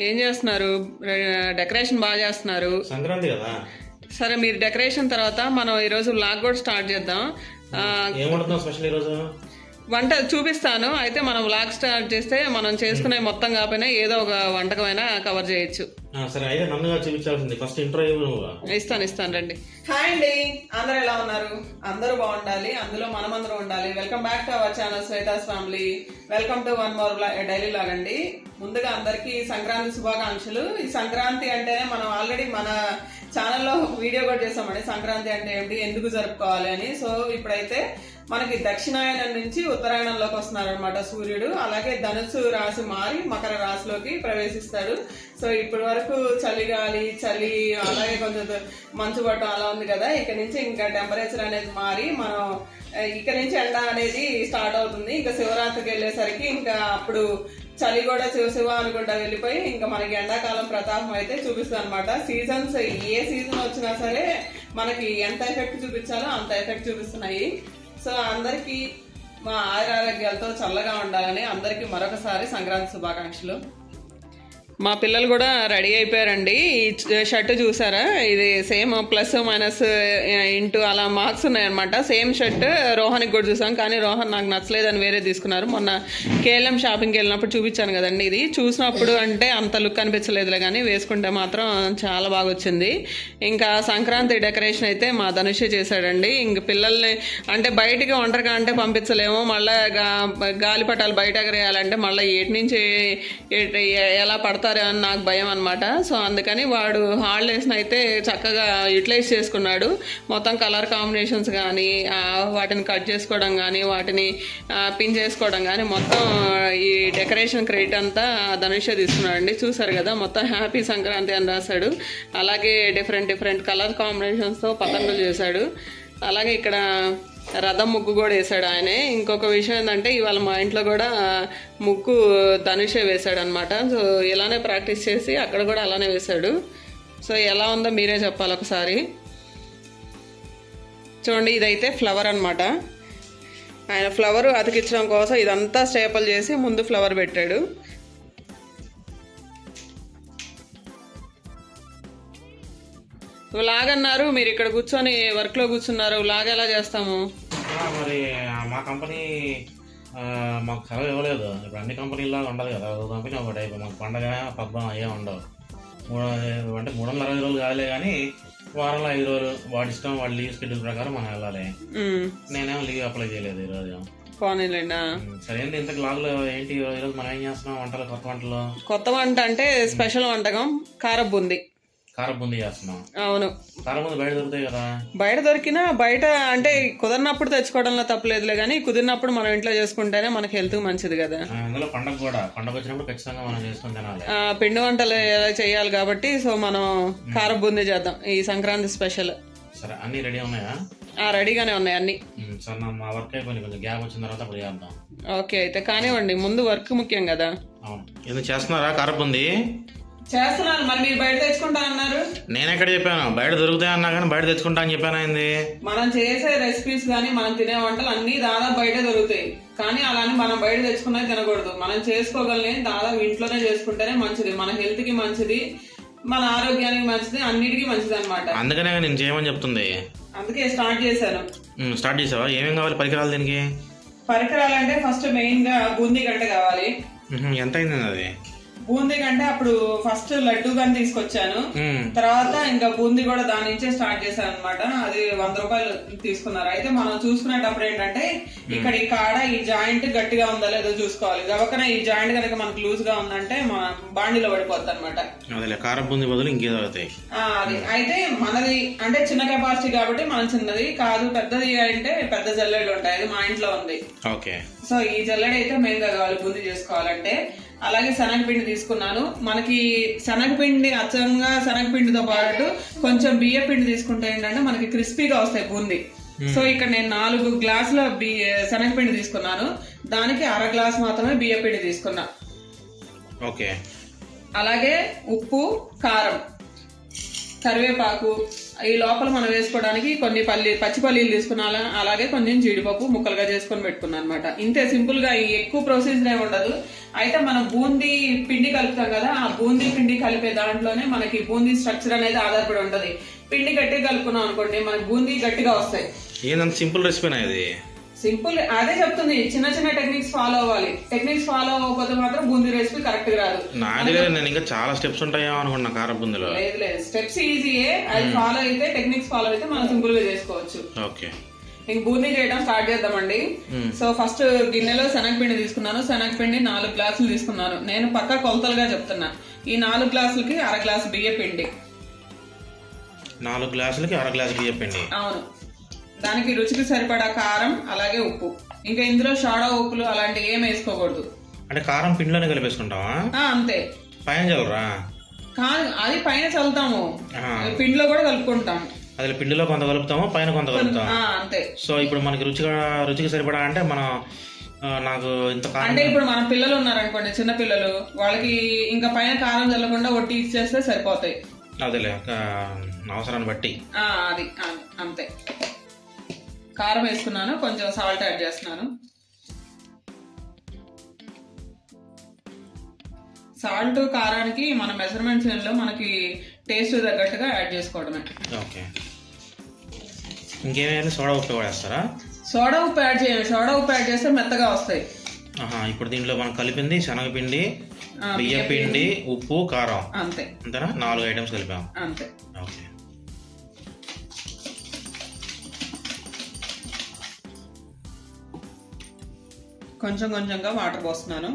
ఏం చేస్తున్నారు? డెకరేషన్ బాగా చేస్తున్నారు. సంక్రాంతి కదా. సరే, మీరు డెకరేషన్ తర్వాత మనం ఈరోజు వ్లాగ్ కూడా స్టార్ట్ చేద్దాం. ఏమంటున్నావు స్పెషల్ ఈరోజు? వంట చూపిస్తాను. అయితే మనం వ్లాగ్ స్టార్ట్ చేస్తే మనం చేసుకునే మొత్తం కాకపోయినా ఏదో ఒక వంటకమైనా కవర్ చేయొచ్చు. సరే, అయితే నన్నుగా చూపించాల్సింది. ఫస్ట్ ఇంటర్వ్యూ ఇస్తాను రండి. హాయ్ అండి, అందరూ ఎలా ఉన్నారు? అందరూ బాగుండాలి, అందులో మనమందరూ ఉండాలి. Welcome back to our channel Shweta's family. Welcome to one more daily vlog అండి. ముందుగా అందరికీ సంక్రాంతి శుభాకాంక్షలు. ఈ సంక్రాంతి అంటేనే మనం ఆల్రెడీ మన ఛానల్లో వీడియో కూడా చేసామండి. సంక్రాంతి అంటే ఏంటి, ఎందుకు జరుపుకోవాలి అని. సో ఇప్పుడైతే మనకి దక్షిణాయనం నుంచి ఉత్తరాయణంలోకి వస్తున్నారు అనమాట సూర్యుడు. అలాగే ధనుసు రాశి మారి మకర రాశిలోకి ప్రవేశిస్తాడు. సో ఇప్పటి వరకు చలిగాలి, చలి, అలాగే కొంచెం మంచు పట్టడం అలా ఉంది కదా. ఇక్కడ నుంచి ఇంకా టెంపరేచర్ అనేది మారి మనం ఇక్కడ నుంచి ఎండ అనేది స్టార్ట్ అవుతుంది. ఇంకా శివరాత్రికి వెళ్ళేసరికి ఇంకా అప్పుడు చలి కూడా శివ అనుకుంటా వెళ్ళిపోయి ఇంకా మనకి ఎండాకాలం ప్రతాపం అయితే చూపిస్తుంది అనమాట. సీజన్స్ ఏ సీజన్ వచ్చినా సరే మనకి ఎంత ఎఫెక్ట్ చూపించాలో అంత ఎఫెక్ట్ చూపిస్తున్నాయి. సో అందరికీ మా ఆరోగ్యాలతో చల్లగా ఉండాలని అందరికీ మరొకసారి సంక్రాంతి శుభాకాంక్షలు. మా పిల్లలు కూడా రెడీ అయిపోయారండి. ఈ షర్ట్ చూసారా, ఇది సేమ్ ప్లస్ మైనస్ ఇంటూ అలా మార్క్స్ ఉన్నాయన్నమాట. సేమ్ షర్ట్ రోహన్కి కూడా చూసాం, కానీ రోహన్ నాకు నచ్చలేదని వేరే తీసుకున్నారు. మొన్న కేఎల్ఎం షాపింగ్కి వెళ్ళినప్పుడు చూపించాను కదండి. ఇది చూసినప్పుడు అంటే అంత లుక్ అనిపించలేదులే, కానీ వేసుకుంటే మాత్రం చాలా బాగా వచ్చింది. ఇంకా సంక్రాంతి డెకరేషన్ అయితే మా ధనుషే చేశాడండి. ఇంక పిల్లల్ని అంటే బయటికి ఒంటరిగా అంటే పంపించలేము, మళ్ళీ గాలిపటాలు బయట ఎగరేయాలంటే మళ్ళీ ఏటి నుంచి ఎలా పడతారు అని నాకు భయం అనమాట. సో అందుకని వాడు హాలిడేస్ని అయితే చక్కగా యూటిలైజ్ చేసుకున్నాడు. మొత్తం కలర్ కాంబినేషన్స్ కానీ, వాటిని కట్ చేసుకోవడం కానీ, వాటిని పిన్ చేసుకోవడం కానీ, మొత్తం ఈ డెకరేషన్ క్రెడిట్ అంతా ధనుషే తీసుకున్నాడు అండి. చూసారు కదా, మొత్తం హ్యాపీ సంక్రాంతి అని రాశాడు. అలాగే డిఫరెంట్ కలర్ కాంబినేషన్స్తో పతంగులు చేశాడు. అలాగే ఇక్కడ రథం ముగ్గు కూడా వేశాడు ఆయనే. ఇంకొక విషయం ఏంటంటే ఇవాళ మా ఇంట్లో కూడా ముగ్గు ధనుషే వేశాడు అనమాట. సో ఇలానే ప్రాక్టీస్ చేసి అక్కడ కూడా అలానే వేశాడు. సో ఎలా ఉందో మీరే చెప్పాలి ఒకసారి. చూడండి, ఇదైతే ఫ్లవర్ అనమాట. ఆయన ఫ్లవర్ అతికించడం కోసం ఇదంతా స్టేపల్ చేసి ముందు ఫ్లవర్ పెట్టాడు. లాగన్నారు, మీరు ఇక్కడ కూర్చొని వర్క్లో కూర్చున్నారు. లాగ్ ఎలా చేస్తాము? మరి మా కంపెనీ మాకు సెలవు ఇవ్వలేదు. ఇప్పుడు అన్ని కంపెనీల్లో ఉండదు కదా, ఒక కంపెనీ ఒక టైపు. మాకు పండగ పబ్బం అయ్యే ఉండవు. 360 రోజులు కాదులే, కానీ వారంలో 5 రోజులు వాడి ఇష్టం, వాడి లీవ్ షెడ్యూల్ ప్రకారం మనం వెళ్ళాలి. నేనేమో లీవ్ అప్లై చేయలేదు ఈరోజు. సరే, ఏంటి ఇంతకు లాగ్లో ఏంటి ఈరోజు మనం ఏం చేస్తున్నాం? వంటలు, కొత్త వంట అంటే స్పెషల్ వంటకం కారం బూందీ చేస్తున్నాం. అవును, కారం బూందీ బయట దొరుకుతాయి కదా. బయట దొరికినా బయట అంటే కుదిరినప్పుడు తెచ్చుకోవడంలో తప్పలేదులే, కానీ కుదిరినప్పుడు మనం ఇంట్లో చేసుకుంటేనే మనకి హెల్త్ మంచిది కదా. అందులో పండగ వచ్చినప్పుడు ఖచ్చితంగా మనం చేసుకుని తినాలి. పిండి వంటలు చేయాలి కాబట్టి సో మనం కారం బూందీ చేద్దాం, ఈ సంక్రాంతి స్పెషల్. సరే, అన్ని రెడీ ఉన్నాయా? రెడీగానే ఉన్నాయి అన్ని. సరే, మా వర్క్ అయిపోయింది, కొంచెం గ్యాప్ వచ్చిన తర్వాత అప్పుడు చేద్దాం. ఓకే, అయితే కానివ్వండి, ముందు వర్క్ ముఖ్యం కదా. అవును, ఎందుకు చేస్తున్నారా కారం బూందీ? చేస్తున్నాను. మరి మీరు బయట తెచ్చుకుంటా అన్నారు. నేను ఎక్కడ చెప్పాను బయట దొరుకుతాయి అన్నా, కానీ బయట తెచ్చుకుంటా అని చెప్పాను. అయింది, మనం చేసే రెసిపీస్ కానీ మనం తినే వంటలు అన్ని దాదాపు బయట దొరుకుతాయి, కానీ అలానే మనం బయట తెచ్చుకున్నది తినకూడదు. మనం చేసుకోగలని దాదాపు ఇంట్లోనే చేసుకుంటేనే మంచిది, మన హెల్త్ కి మంచిది, మన ఆరోగ్యానికి మంచిది, అన్నిటికీ మంచిది అనమాట. అందుకనే నేను చేయమని చెప్తుంది. అందుకే స్టార్ట్ చేశాను. స్టార్ట్ చేసావా? ఏమేం కావాలి పరికరాలు దీనికి? పరికరాలు అంటే ఫస్ట్ మెయిన్ గా బూందీ గంట కావాలి. ఎంత అయింది అది? బూందీ కంటే అప్పుడు ఫస్ట్ లడ్డు కానీ తీసుకొచ్చాను, తర్వాత ఇంకా బూందీ కూడా దాని నుంచే స్టార్ట్ చేశాను అనమాట. అది 100 రూపాయలు తీసుకున్నారు. అయితే మనం చూసుకునేటప్పుడు ఏంటంటే ఇక్కడ ఈ కాడ ఈ జాయింట్ గట్టిగా ఉందా లేదో చూసుకోవాలి. గవకన ఈ జాయింట్ కనుక మనకు లూజ్ గా ఉందంటే మన బాండీలో పడిపోద్ది అనమాట. అది అయితే మనది అంటే చిన్న కెపాసిటీ కాబట్టి మనం చిన్నది కాదు, పెద్దది అంటే పెద్ద జల్లెళ్ళు ఉంటాయి. అది మా ఇంట్లో ఉంది. సో ఈ జల్లెడ అయితే మెయిన్ గా కావాలి బూందీ చేసుకోవాలంటే. అలాగే శనగపిండి తీసుకున్నాను. మనకి శనగపిండి అచ్చంగా శనగపిండితో పాటు కొంచెం బియ్య పిండి తీసుకుంటే ఏంటంటే మనకి క్రిస్పీగా వస్తాయి బూందీ. సో ఇక్కడ నేను 4 గ్లాసుల శనగపిండి తీసుకున్నాను, దానికి 1/2 గ్లాస్ మాత్రమే బియ్య పిండి తీసుకున్నా. ఓకే, అలాగే ఉప్పు, కారం, కరివేపాకు, ఈ లోపల మనం వేసుకోవడానికి కొన్ని పచ్చి పల్లీలు తీసుకున్నా, అలాగే కొంచెం జీడిపప్పు ముక్కలుగా చేసుకొని పెట్టుకున్నాను అనమాట. ఇంతే సింపుల్ గా, ఎక్కువ ప్రొసీజర్ ఏమి ఉండదు. అయితే మనం బూందీ పిండి కలుపుతాం కదా, ఆ బూందీ పిండి కలిపే దాంట్లోనే మనకి బూందీ స్ట్రక్చర్ అనేది ఆధారపడి ఉంటది. పిండి గట్టిగా కలుపుకున్నాం అనుకోండి, మనకి బూందీ గట్టిగా వస్తాయి. ఏంటంత సింపుల్ రెసిపీనా ఇది? సింపుల్, అదే చెప్తుంది, చిన్న చిన్న టెక్నిక్స్ ఫాలో అవ్వాలి. టెక్నిక్స్ ఫాలో అవ్వకపోతే మాత్రం బూందీ రెసిపీ కరెక్ట్ గా రాదు. నేను ఇంకా చాలా స్టెప్స్ ఉంటాయో అనుకున్నా కారం బూందీలో. లేదు, స్టెప్స్ ఈజీయే, అది ఫాలో అయితే, టెక్నిక్స్ ఫాలో అయితే మనం సింపుల్ గా చేసుకోవచ్చు. ఓకే, ఇంక బూందీ చేయడం స్టార్ట్ చేద్దామండి. సో ఫస్ట్ గిన్నెలో శనగపిండి తీసుకున్నాను. శనగపిండి 4 గ్లాసులు తీసుకున్నాను. నేను పక్క కొలతలుగా చెప్తున్నా. ఈ 4 గ్లాసులకి 1/2 గ్లాసు బియ్య పిండి. 4 గ్లాసులకి 1/2 గ్లాసు బియ్య పిండి. అవును. దానికి రుచికి సరిపడా కారం, అలాగే ఉప్పు. ఇంకా ఇందులో సోడా ఉప్పులు అలాంటివి ఏం వేసుకోకూడదు. అంటే కారం పిండిలోనే కలిపేసుకుంటావా? అంతే. పైన చల్లరా? కాదు, అది పైన చల్లుతాము, పిండిలో కూడా కలుపుకుంటాం. అది పిండిలో కొంత కలుపుతాము, పైన కొంత కలుపుతాం. అంతే. సో ఇప్పుడు మనకి రుచికి సరిపడా అంటే మనం నాకు ఇంత అంటే ఇప్పుడు మన పిల్లలు ఉన్నారనుకోండి, చిన్న పిల్లలు, వాళ్ళకి ఇంకా పైన కారం చల్లకుండా ఒట్టి ఇచ్చేస్తే సరిపోతాయి. అదేలే, అవసరాన్ని బట్టి. అది అంతే. కారం వేసుకున్నాను, కొంచెం సాల్ట్ యాడ్ చేస్తున్నాను. సాల్ట్ కారానికి మన మెజర్మెంట్స్ లో మనకి టేస్ట్ తగ్గట్టుగా యాడ్ చేసుకోవడమే. ఓకే, ఇంకేమైనా సోడా ఉప్పు కూడా వేస్తారా? సోడా ఉప్పు యాడ్ చేయండి. సోడా ఉప్పు యాడ్ చేస్తే మెత్తగా వస్తాయి. ఇప్పుడు దీంట్లో మనం కలిపింది శనగపిండి, బియ్య పిండి, ఉప్పు, కారం, అంతే. అంతేనా? 4 ఐటమ్స్ కలిపాం. అంతే. ఓకే, కొంచెం కొంచెంగా వాటర్ పోస్తున్నాను.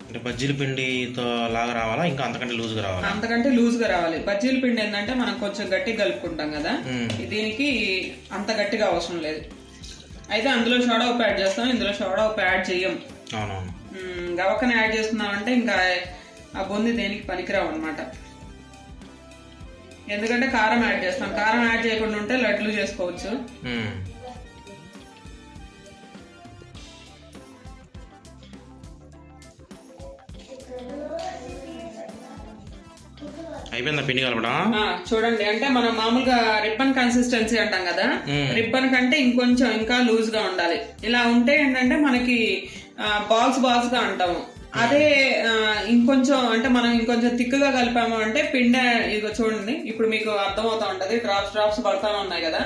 అంటే బజ్జీల పిండితో లాగా రావాలా, ఇంకా అంతకంటే లూజ్గా రావాలా? అంతకంటే లూజ్గా రావాలి. బజ్జీల పిండి ఏంటంటే మనం కొంచెం గట్టిగా కలుపుకుంటాం కదా, దీనికి అంత గట్టిగా అవసరం లేదు. అయితే అందులో సోడా ఉప్పు యాడ్ చేస్తాం, ఇందులో సోడా ఉప్పు యాడ్ చెయ్యం. గవక్కన యాడ్ చేసుకున్నామంటే ఇంకా ఆ బూందీ దేనికి పనికిరావు అనమాట. ఎందుకంటే కారం యాడ్ చేస్తాం. కారం యాడ్ చేయకుండా ఉంటే లడ్లు చేసుకోవచ్చు. అయిపోయిందా పిండి కలపడం? చూడండి, అంటే మనం మామూలుగా రిబ్బన్ కన్సిస్టెన్సీ అంటాం కదా, రిబ్బన్ కంటే ఇంకా లూజ్ గా ఉండాలి. ఇలా ఉంటే ఏంటంటే మనకి బాల్స్ గా అంటాము. అదే ఇంకొంచెం అంటే మనం ఇంకొంచెం థిక్గా కలిపాము అంటే పిండి, ఇదిగో చూడండి, ఇప్పుడు మీకు అర్థమవుతా ఉంటది, డ్రాప్స్ పడతానే ఉన్నాయి కదా.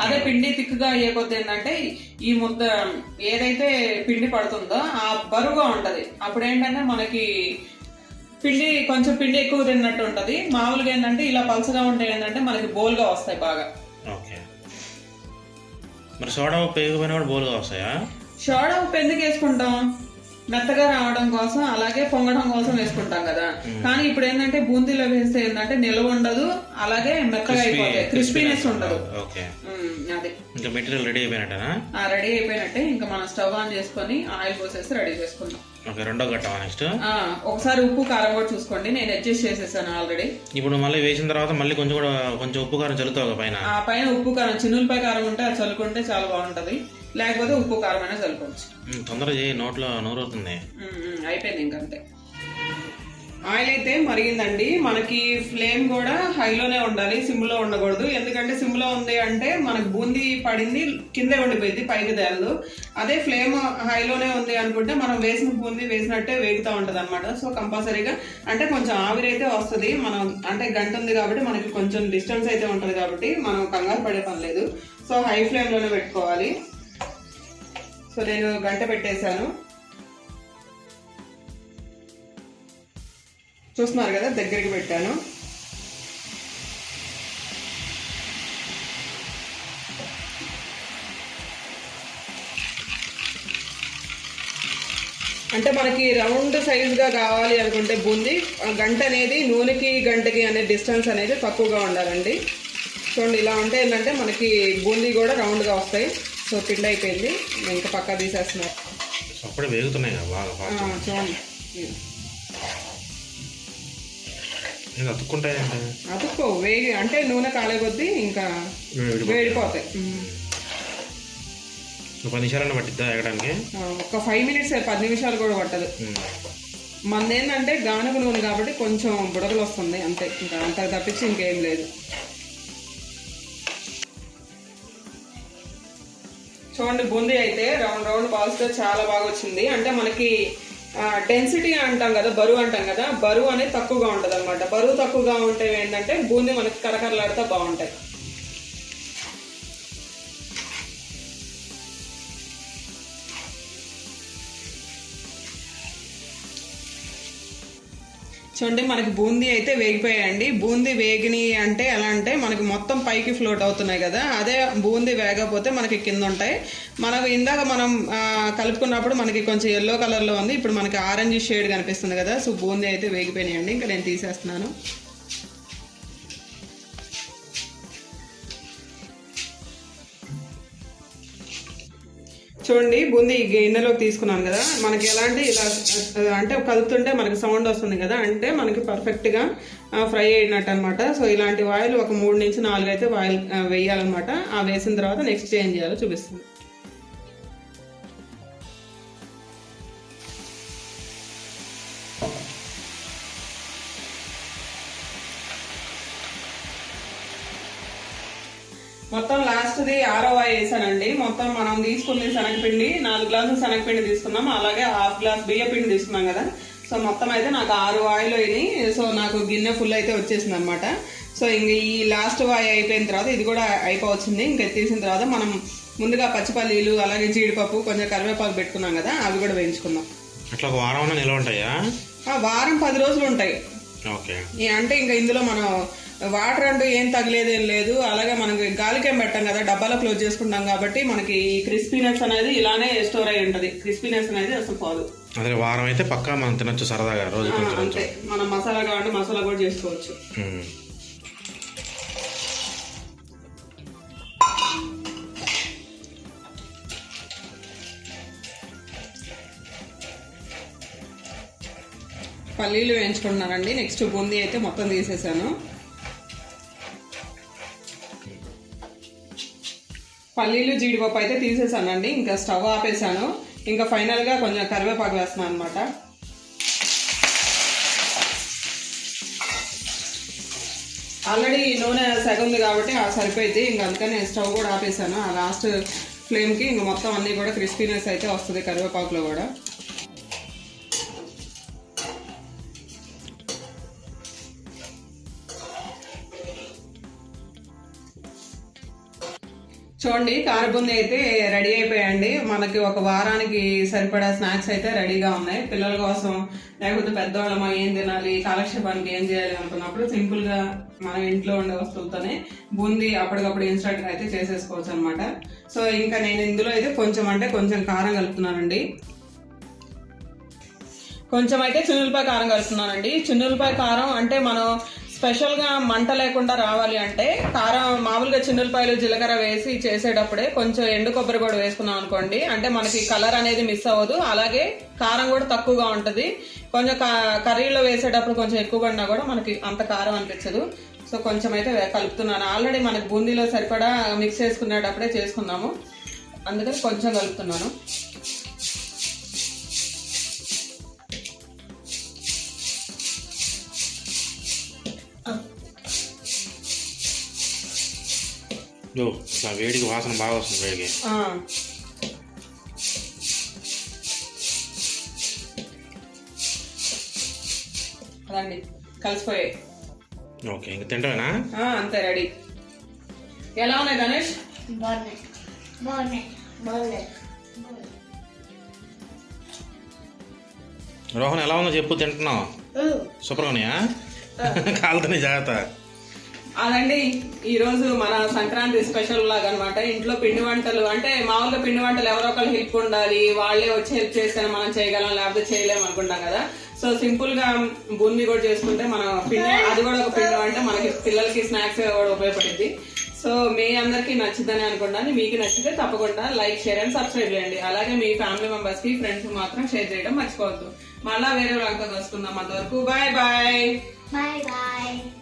అదే పిండి థిక్గా అయ్యే కొద్ది ఏంటంటే ఈ ముద్ద ఏదైతే పిండి పడుతుందో ఆ బరువుగా ఉంటది. అప్పుడు ఏంటంటే మనకి కొంచెం పిండి ఎక్కువ తిన్నట్టు ఉంటది. మామూలుగా ఏంటంటే ఇలా పలసగా ఉంటే ఏంటంటే మనకి బోల్గా వస్తాయి బాగా. మరి సోడా ఉప్పు వేయకపోయినా కూడా బోల్గా వస్తాయా? సోడా ఉప్పు ఎందుకు వేసుకుంటాం? మెత్తగా రావడం కోసం, అలాగే పొంగడం కోసం వేసుకుంటాం కదా. కానీ ఇప్పుడు ఏంటంటే బూందీలో వేస్తే ఏంటంటే నిల్వ ఉండదు, అలాగే మెత్తగా అయిపోతాయి, క్రిస్పీనెస్ ఉండదు. అదే, ఇంకా మెటీరియల్ రెడీ అయిపోయినట్టేనా? రెడీ అయిపోయినట్టే. ఇంకా మనం స్టవ్ ఆన్ చేసుకొని ఆయిల్ పోసేసి రెడీ చేసుకుందాం. రెండో గట్టమా నెక్స్ట్? ఒకసారి ఉప్పు కారం కూడా చూసుకోండి, నేను అడ్జస్ట్ చేసేసాను ఆల్రెడీ. ఇప్పుడు మళ్ళీ వేసిన తర్వాత మళ్ళీ కొంచెం ఉప్పు కారం చల్లుతావు పైన ఉప్పు కారం, చిన్నులపై కారం ఉంటే అది చల్లుకుంటే చాలా బాగుంటది. లేకపోతే ఉప్పు కారం అయినా చల్లుకోవచ్చు. తొందరగా చేయి, నోట్లో నూరుతుంది. అయిపోయింది ఇంకంతే. ఆయిల్ అయితే మరిగిందండి. మనకి ఫ్లేమ్ కూడా హైలోనే ఉండాలి, సిమ్ లో ఉండకూడదు. ఎందుకంటే సిమ్ లో ఉంది అంటే మనకు బూందీ పడింది కిందే ఉండిపోయింది, పైకి తేలదు. అదే ఫ్లేమ్ హైలోనే ఉంది అనుకుంటే మనం వేసిన బూందీ వేసినట్టే వేగుతూ ఉంటది అనమాట. సో కంపల్సరీగా అంటే కొంచెం ఆవిరైతే వస్తుంది. మనం అంటే గంట ఉంది కాబట్టి మనకి కొంచెం డిస్టెన్స్ అయితే ఉంటది కాబట్టి మనం కంగారు పడే పని లేదు. సో హై ఫ్లేమ్ లోనే పెట్టుకోవాలి. సో నేను గంట పెట్టేశాను, చూస్తున్నారు కదా, దగ్గరికి పెట్టాను. అంటే మనకి రౌండ్ సైజ్గా కావాలి అనుకుంటే బూందీ, గంట అనేది నూనెకి గంటకి అనే డిస్టెన్స్ అనేది తక్కువగా ఉండాలండి. చూడండి, ఇలా ఉంటే ఏంటంటే మనకి బూందీ కూడా రౌండ్గా వస్తాయి. సో పిండి అయిపోయింది, ఇంకా పక్కా తీసేస్తున్నారు. వేగుతున్నాయి చూడండి, అతుక్కుంటాయండి. అతుక్కో వేగి అంటే నూనె కాలే కొద్దీ ఇంకా వేడిపోతాయి. 10 నిమిషాలన్నా పట్టిద్దా ఎగడానికి? ఒక 5 మినిట్స్, 10 నిమిషాలు కూడా పట్టదు. మనది ఏంటంటే గానుగ నూనె కాబట్టి కొంచెం బుడగలు వస్తుంది అంతే, ఇంకా అంత తప్పించి ఇంకేం లేదు. చూడండి బూందీ అయితే రౌండ్ రౌండ్ బాల్స్ తో చాలా బాగా వచ్చింది. అంటే మనకి డెన్సిటీ అంటాం కదా, బరువు అంటాం కదా, బరువు అనేది తక్కువగా ఉంటుంది అనమాట. బరువు తక్కువగా ఉంటే ఏంటంటే బూందీ మనకి కరకరలాడుతూ బాగుంటాయి. చూడండి మనకి బూందీ అయితే వేగిపోయాయండి. బూందీ వేగిని అంటే ఎలా అంటే మనకి మొత్తం పైకి ఫ్లోట్ అవుతున్నాయి కదా, అదే బూందీ వేగకపోతే మనకి కింద ఉంటాయి. మనకు ఇందాక మనం కలుపుకున్నప్పుడు మనకి కొంచెం ఎల్లో కలర్లో ఉంది, ఇప్పుడు మనకి ఆరెంజ్ షేడ్ కనిపిస్తుంది కదా. సో బూందీ అయితే వేగిపోయినాయండి, ఇంకా నేను తీసేస్తున్నాను. చూడండి బూందీ గిన్నెలోకి తీసుకున్నాను కదా, మనకి ఎలాంటి ఇలా అంటే కలుపుతుంటే మనకి సౌండ్ వస్తుంది కదా, అంటే మనకి పర్ఫెక్ట్గా ఫ్రై అయినట్టు అనమాట. సో ఇలాంటి ఆయిల్ ఒక 3 నుంచి 4 అయితే ఆయిల్ వేయాలన్నమాట. ఆ వేసిన తర్వాత నెక్స్ట్ ఏం చేయాలో చూపిస్తుంది. మొత్తం లాస్ట్ది 6వ వాయి వేసానండి. మొత్తం మనం తీసుకుంది శనగపిండి 4 గ్లాసులు శనగపిండి తీసుకున్నాం, అలాగే 1/2 గ్లాస్ బియ్య పిండి తీసుకున్నాం కదా. సో మొత్తం అయితే నాకు 6 వాయిలు అయినాయి. సో నాకు గిన్నె ఫుల్ అయితే వచ్చేసింది అనమాట. సో ఇంక ఈ లాస్ట్ వాయి అయిపోయిన తర్వాత ఇది కూడా అయిపోవచ్చింది. ఇంక తీసిన తర్వాత మనం ముందుగా పచ్చిపల్లీలు అలాగే జీడిపప్పు కొంచెం కరివేపాకు పెట్టుకున్నాం కదా, అవి కూడా వేయించుకుందాం. అట్లా ఒక వారం నిల్వ ఉంటాయా? వారం 10 రోజులు ఉంటాయి. అంటే ఇంకా ఇందులో మనం వాటర్ అంటూ ఏం తగిలేదేం లేదు. అలాగే మనకి గాలికేం పెట్టాం కదా, డబ్బాలో క్లోజ్ చేసుకుంటాం కాబట్టి మనకి క్రిస్పీనెస్ అనేది ఇలానే స్టోర్ అయి ఉంటది. క్రిస్పీనెస్ అనేది అసలు పోదు. అదే వారం అయితే పక్కా మనం తినొచ్చు సరదాగా రోజు. అంతే, మనం మసాలా కావాలంటే మసాలా కూడా చేసుకోవచ్చు. పల్లీలు వేయించుకుంటున్నానండి. నెక్స్ట్ బూందీ అయితే మొత్తం తీసేసాను. పల్లీలు జీడిపప్పు అయితే తీసేసానండి, ఇంకా స్టవ్ ఆపేసాను. ఇంకా ఫైనల్గా కొంచెం కరివేపాకు వేస్తున్నాను అనమాట. ఆల్రెడీ నూనె సగం ఉంది కాబట్టి సరిపోయింది, ఇంకా అందుకని స్టవ్ కూడా ఆపేసాను. ఆ లాస్ట్ ఫ్లేమ్కి ఇంక మొత్తం అన్నీ కూడా క్రిస్పీనెస్ అయితే వస్తుంది కరివేపాకులో కూడా. చూడండి కారబుంది అయితే రెడీ అయిపోయాయండి. మనకి ఒక వారానికి సరిపడా స్నాక్స్ అయితే రెడీగా ఉన్నాయి. పిల్లల కోసం లేకపోతే పెద్దవాళ్ళమో ఏం తినాలి, కాలక్షేపానికి ఏం చేయాలి అనుకున్నప్పుడు సింపుల్ గా మనం ఇంట్లో ఉండే వస్తువులతోనే బూందీ అప్పటికప్పుడు ఇన్స్టెంట్ గా అయితే చేసేసుకోవచ్చు అనమాట. సో ఇంకా నేను ఇందులో అయితే కొంచెం కారం కలుపుతున్నానండి. కొంచెం అయితే చున్నులపాయ కారం కలుపుతున్నానండి. చున్నులపాయ కారం అంటే మనం స్పెషల్ గా మంట లేకుండా రావాలి అంటే కారం మామూలుగా చిన్నులపాయలు జీలకర్ర వేసి చేసేటప్పుడే కొంచెం ఎండు కొబ్బరి కూడా వేసుకున్నాం అనుకోండి, అంటే మనకి కలర్ అనేది మిస్ అవ్వదు, అలాగే కారం కూడా తక్కువగా ఉంటది. కొంచెం కర్రీలో వేసేటప్పుడు కొంచెం ఎక్కువగా ఉన్నా కూడా మనకి అంత కారం అనిపించదు. సో కొంచెం అయితే కలుపుతున్నాను. ఆల్రెడీ మనకి బూందీలో సరిపడా మిక్స్ చేసుకునేటప్పుడే చేసుకున్నాము, అందుకని కొంచెం కలుపుతున్నాను. వేడికి వాసన బాగా వస్తుంది. వేడికి అదండి కలిసిపోయాయి. ఓకే, ఇంక తింటావేనా? అంతే, రెడీ. ఎలా ఉన్నాయి గణేష్? రోహన్ ఎలా ఉందో చెప్పు. తింటున్నావు? సూపర్గా ఉన్నాయా? కాలుతున్నాయి, జాగ్రత్త. అదండి ఈరోజు మన సంక్రాంతి స్పెషల్ లాగా అనమాట. ఇంట్లో పిండి వంటలు అంటే మామూలుగా పిండి వంటలు ఎవరో ఒకరు హెల్ప్ ఉండాలి, వాళ్ళే వచ్చి హెల్ప్ చేస్తేనే మనం చేయగలం, లేకపోతే చేయలేము అనుకుంటాం కదా. సో సింపుల్ గా బూందీ కూడా చేసుకుంటే మన పిండి, అది కూడా ఒక పిండి వంట, మనకి పిల్లలకి స్నాక్స్ కూడా ఉపయోగపడుతుంది. సో మీ అందరికీ నచ్చుదని అనుకుంటాను. మీకు నచ్చితే తప్పకుండా లైక్, షేర్ అండ్ సబ్స్క్రైబ్ చేయండి. అలాగే మీ ఫ్యామిలీ మెంబర్స్ కి, ఫ్రెండ్స్ మాత్రం షేర్ చేయడం మర్చిపోవద్దు. మళ్ళా వేరే వాళ్ళతో కలుసుకుందాం. అంతవరకు బాయ్ బాయ్. Bye bye.